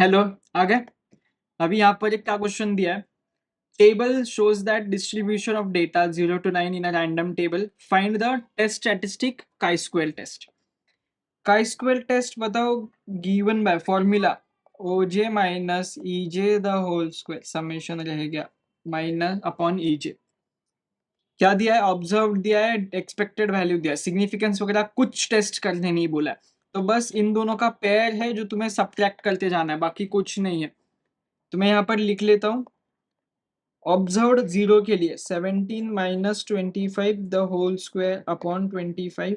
Hello, आ गए। अभी यहाँ पर एक क्या क्वेश्चन दिया है। Table shows that distribution of data 0 to 9 in a random table. Find the test statistic chi-square test. Chi-square test बताओ। Given by formula OJ minus EJ the whole square summation रहेगा माइनस अपॉन EJ। क्या दिया है? Observe दिया है, expected value दिया है, significance वगैरह कुछ टेस्ट करने नहीं बोला है। तो बस इन दोनों का पेयर है जो तुम्हें सब्ट्रैक्ट करते जाना है, बाकी कुछ नहीं है। तो मैं यहाँ पर लिख लेता हूँ। ऑब्जर्व 0 के लिए 17 minus 25 the whole square upon 25,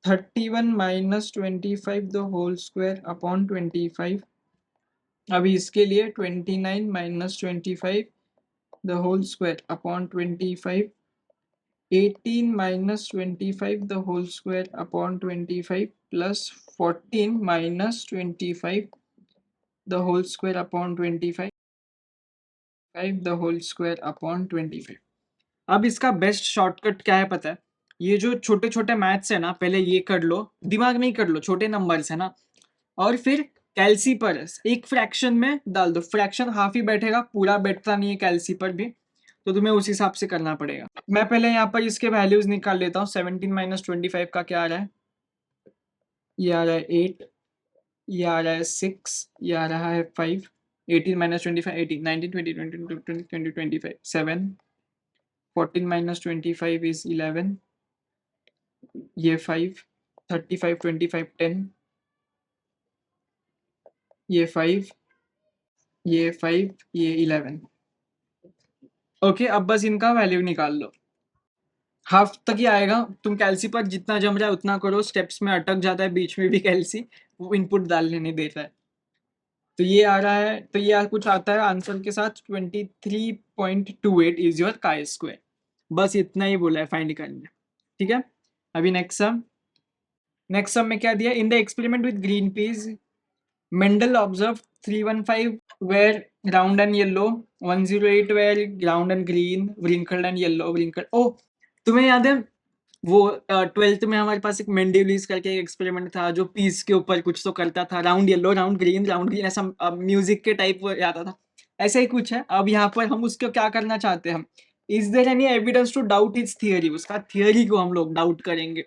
31 minus 25 the whole square upon 25। अभी इसके लिए 29 minus 25 the whole square upon 25, 18 minus 25 the whole square upon 25 plus 14 minus 25 the whole square upon 25 the whole square upon 25। अब इसका best shortcut क्या है पता है? ये जो छोटे छोटे मैथ्स है ना, पहले ये कर लो, दिमाग में ही कर लो, छोटे नंबर्स है ना। और फिर कैल्सीपर एक फ्रैक्शन में डाल दो, फ्रैक्शन हाफ ही बैठेगा, पूरा बैठता नहीं है कैल्सीपर भी, तो तुम्हें उस हिसाब से करना पड़ेगा। मैं पहले यहाँ पर इसके वैल्यूज निकाल लेता हूँ। 17 माइनस 25 का क्या आ रहा है? ये आ रहा है 8, ये आ रहा है 6, ये आ रहा है 5। 18 माइनस 25 18, 19 20 20 20 20 25 7। 14 माइनस 25 इज 11, ये 5। 35 25 10, ये 5, ये 5, ये 11। ओके, अब बस इनका वैल्यू निकाल लो। हाफ तक ही आएगा। तुम कैल्सी पर जितना जम रहा है उतना करो, स्टेप्स में अटक जाता है बीच में भी कैल्सी, वो इनपुट डालने नहीं देता है। तो ये आ रहा है, तो ये कुछ आता है आंसर के साथ 23.28 इज योर काई स्क्वायर। बस इतना ही बोला है फाइंड करने। ठीक है, अभी नेक्स्ट सम में क्या दिया? In the experiment with green peas Mendel observe 315 were round and yellow, 108 were round and green, wrinkled and yellow, wrinkled। ओ, तुम्हें याद है वो 12th में हमारे पास एक मेंडेलिस करके एक एक्सपेरिमेंट था जो पीस के ऊपर कुछ तो करता था, राउंड येलो राउंड ग्रीन ऐसा म्यूजिक के टाइप आता था। ऐसा ही कुछ है। अब यहाँ पर हम उसको क्या करना चाहते हैं? हम is there any evidence to doubt his theory? उसका थियरी को हम लोग डाउट करेंगे,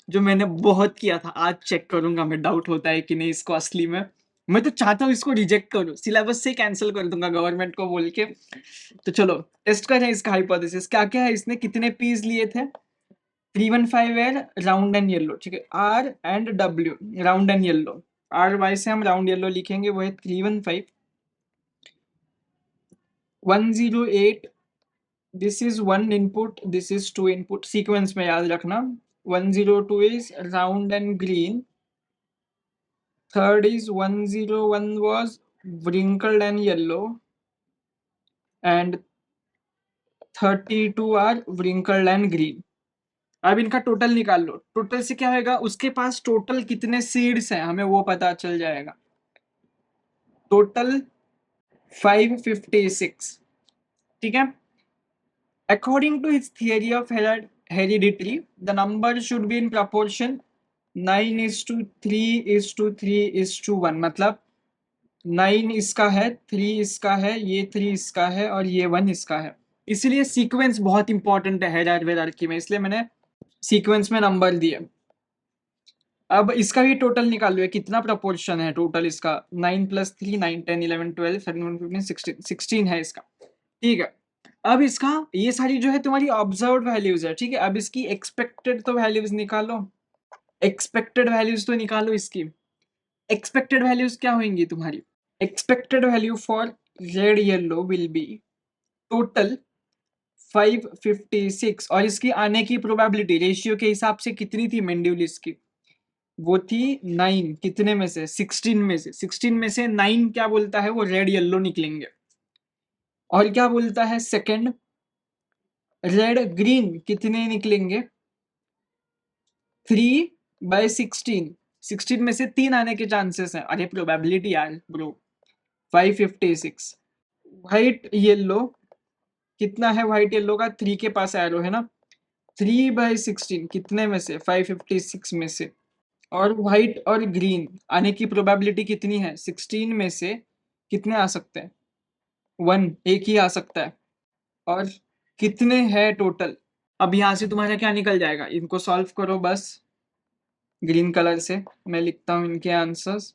जो मैंने बहुत किया था। आज चेक करूंगा मैं डाउट होता है कि नहीं इसको असली में। मैं तो चाहता हूँ इसको रिजेक्ट करूँ, सिलेबस से कैंसिल कर दूंगा गवर्नमेंट को बोल के। तो चलो टेस्ट करें इसका हाइपोथेसिस। क्या क्या है? इसने कितने पीस लिए थे? 315 है राउंड एंड येलो, ठीक है। R and W round and yellow, R Y से हम राउंड येलो लिखेंगे, वो है 315। 108, this is one input, this is two input, sequence में याद रखना। 102 is round and green, third is 101 was wrinkled and yellow, and 32 are wrinkled and green। अब इनका टोटल निकाल लो। टोटल से क्या होगा? उसके पास टोटल कितने सीड्स हैं हमें वो पता चल जाएगा। टोटल 556, ठीक है। According to his theory of heredity the number should be in proportion 9:3:3:1, मतलब 9 इसका है, 3 इसका है, ये 3 इसका है और ये 1 इसका है। इसलिए सीक्वेंस बहुत इंपॉर्टेंट है हायरार्की में, इसलिए मैंने सीक्वेंस में नंबर दिए। अब इसका भी टोटल निकाल लो, कितना प्रोपोर्शन है टोटल इसका? 9 + 3 9 10 11 12 13 14 15 16 है इसका, ठीक है। अब इसका ये सारी जो है तुम्हारी ऑब्जर्व्ड वैल्यूज है, ठीक है। अब इसकी एक्सपेक्टेड तो वैल्यूज निकालो, एक्सपेक्टेड वैल्यूज तो निकालो इसकी। एक्सपेक्टेड वैल्यूज क्या होंगी तुम्हारी? Expected value for red yellow will be total 556, और इसकी आने की प्रोबेबिलिटी रेशियो के हिसाब से कितनी थी मेंडुलिस की? वो थी 9। कितने में से? 16 में से। 16 में से 9 क्या बोलता है? वो रेड येलो निकलेंगे। और क्या बोलता है सेकंड? रेड ग्रीन कितने निकलेंगे? 3/16। 16 में से 3 आने के चांसेस हैं। अरे प्रोबेबिलिटी यार ब्रो। 556। व्हाइट येलो कितना है? व्हाइट येलो का 3 के पास एरो है ना। 3/16 कितने में से? 556 में से। और व्हाइट और ग्रीन आने की प्रोबेबिलिटी कितनी है? 16 में से कितने आ सकते हैं? 1, एक ही आ सकता है। और कितने हैं टोटल? अब यहाँ से तुम्हारा क्या निकल जाएगा? इनको सॉल्व करो बस ग्रीन कलर से। मैं लिखता हूँ इनके आंसर्स।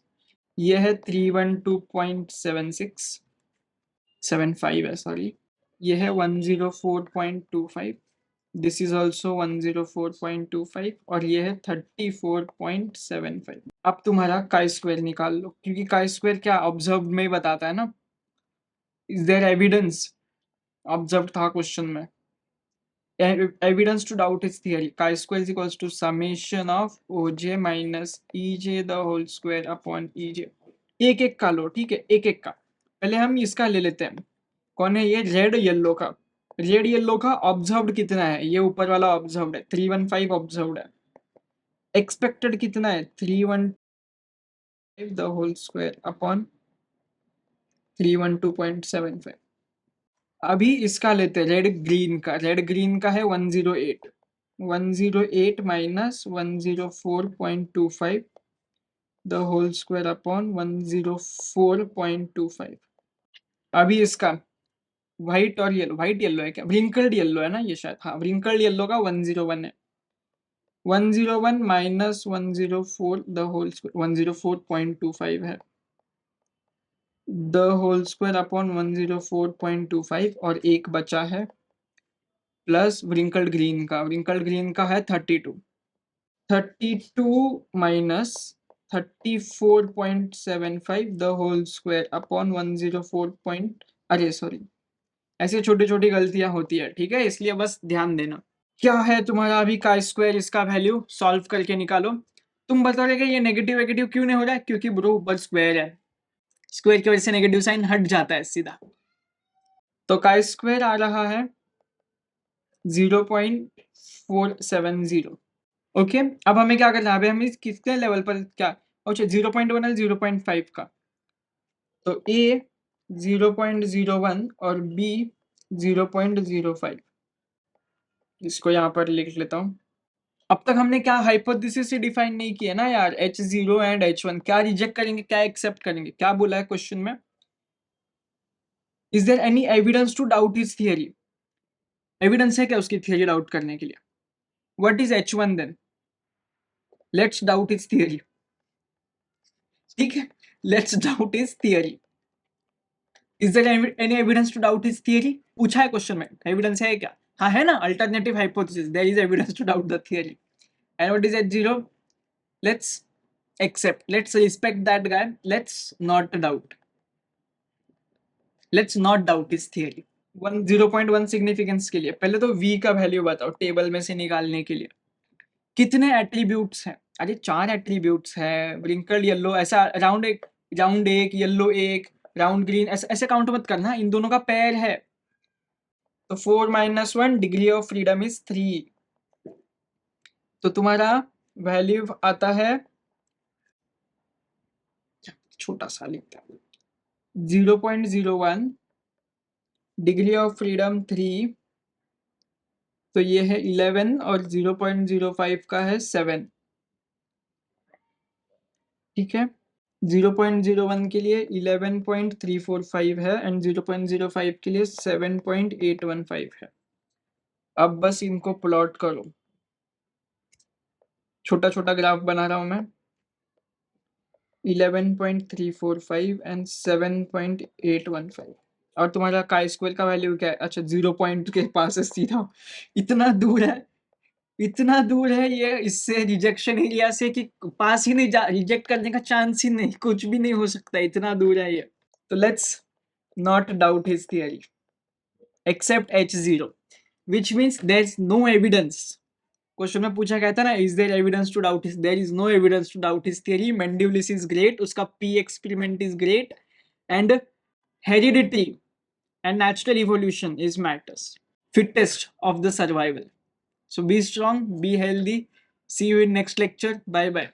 ये है 312.7675 है, सॉरी। ये है 104.25। दिस इज ऑल्सो 104.25 और ये है 34.75। अब तुम्हारा काई स्क्वायर निकाल लो, क्योंकि काई स्क्वायर क्या ऑब्जर्व में बताता है ना। Is there evidence? ऑब्जर्व था क्वेश्चन में। Evidence to doubt his theory. Chi-square is equals to summation of OJ minus EJ the whole square upon EJ. एक एक का लो, ठीक है, एक एक का। पहले हम इसका ले लेते हैं। कौन है ये? रेड येलो का। रेड येलो का ऑब्जर्व्ड कितना है? ये ऊपर वाला ऑब्जर्व्ड है, 315 ऑब्जर्व्ड है। एक्सपेक्टेड कितना है? 315 द होल स्क्वायर अपॉन 312.75। अभी इसका लेते हैं रेड ग्रीन का। रेड ग्रीन का है 108। 108 minus 104.25 the whole square upon 104.25। अभी इसका व्हाइट और येलो, व्हाइट येलो है क्या? व्रिंकल्ड येलो है ना ये शायद, हाँ व्रिंकल्ड येलो का 101 है। 101 माइनस 104 द होल स्क्वायर 104.25 है। द होल स्क्वायर अपॉन 104.25 और एक बचा है प्लस व्रिंकल्ड ग्रीन का। व्रिंकल्ड ग्रीन का है 32। 32 minus 34.75 the whole square upon 104 point, अरे सॉरी, ऐसी छोटी छोटी गलतियां होती है, ठीक है, इसलिए बस ध्यान देना। क्या है तुम्हारा अभी का स्क्वायर? इसका वैल्यू सॉल्व करके निकालो। तुम बताओगे कि ये नेगेटिव नेगेटिव क्यों नहीं हो रहा है? क्योंकि ब्रो ऊपर स्क्वायर है, स्क्वायर की वजह से नेगेटिव साइन हट जाता है सीधा। तो का स्क्वायर आ रहा है 0.470। ओके, अब हमें क्या करना है? अभी हम इस किसके लेवल पर क्या, अच्छा 0.1 है 0.5 का, तो ए 0.01 और बी 0.05। इसको यहाँ पर लिख लेता हूँ। अब तक हमने क्या हाइपोथेसिस से डिफाइन नहीं किया ना यार, H0 एंड H1। क्या रिजेक्ट करेंगे, क्या एक्सेप्ट करेंगे? क्या बोला है क्वेश्चन में? Is there any evidence to doubt his theory? Evidence है क्या उसकी थियरी डाउट करने के लिए? What is H1 then? Let's doubt his theory, ठीक है, let's doubt his theory. Is there any evidence to doubt his theory? पूछा है क्वेश्चन में, एविडेंस है क्या? हाँ है ना, alternative hypothesis, there is evidence to doubt the theory. And what is H0? Let's accept, let's respect that guy, let's not doubt his theory। 0.1 significance के लिए पहले तो v का वैल्यू बताओ टेबल में से निकालने के लिए। कितने एट्रीब्यूट्स हैं? अरे 4 एट्रीब्यूट्स है। व्रिंकल्ड येलो, ऐसा राउंड एक, राउंड एक, येलो एक, राउंड ग्रीन, ऐसे ऐसे काउंट मत करना, इन दोनों का पेयर है। तो 4 minus 1 degree of freedom is 3। तो तुम्हारा वैल्यू आता है, छोटा सा लिखता है, 0.01 डिग्री ऑफ फ्रीडम 3, तो ये है 11 और 0.05 का है 7, ठीक है। 0.01 के लिए 11.345 है एंड 0.05 के लिए 7.815 है। अब बस इनको प्लॉट करो, छोटा छोटा ग्राफ बना रहा हूं मैं। 11.345 एंड 7.815 और तुम्हारा का स्क्वायर का वैल्यू क्या है? अच्छा 0 पॉइंट के पास है सीधा, इतना दूर है, इतना दूर है ये इससे, रिजेक्शन एरिया से, कि पास ही नहीं जा, रिजेक्ट करने का चांस ही नहीं, कुछ भी नहीं हो सकता, इतना दूर है ये। तो let's not doubt his theory accept H0, which means there is no evidence। Question में पूछा गया था ना, is there evidence to doubt his, there is no evidence to doubt his theory. Mendel's is great, उसका P experiment is great, and heredity and natural evolution is matters, fittest of the survival। So be strong, be healthy. See you in next lecture. Bye bye.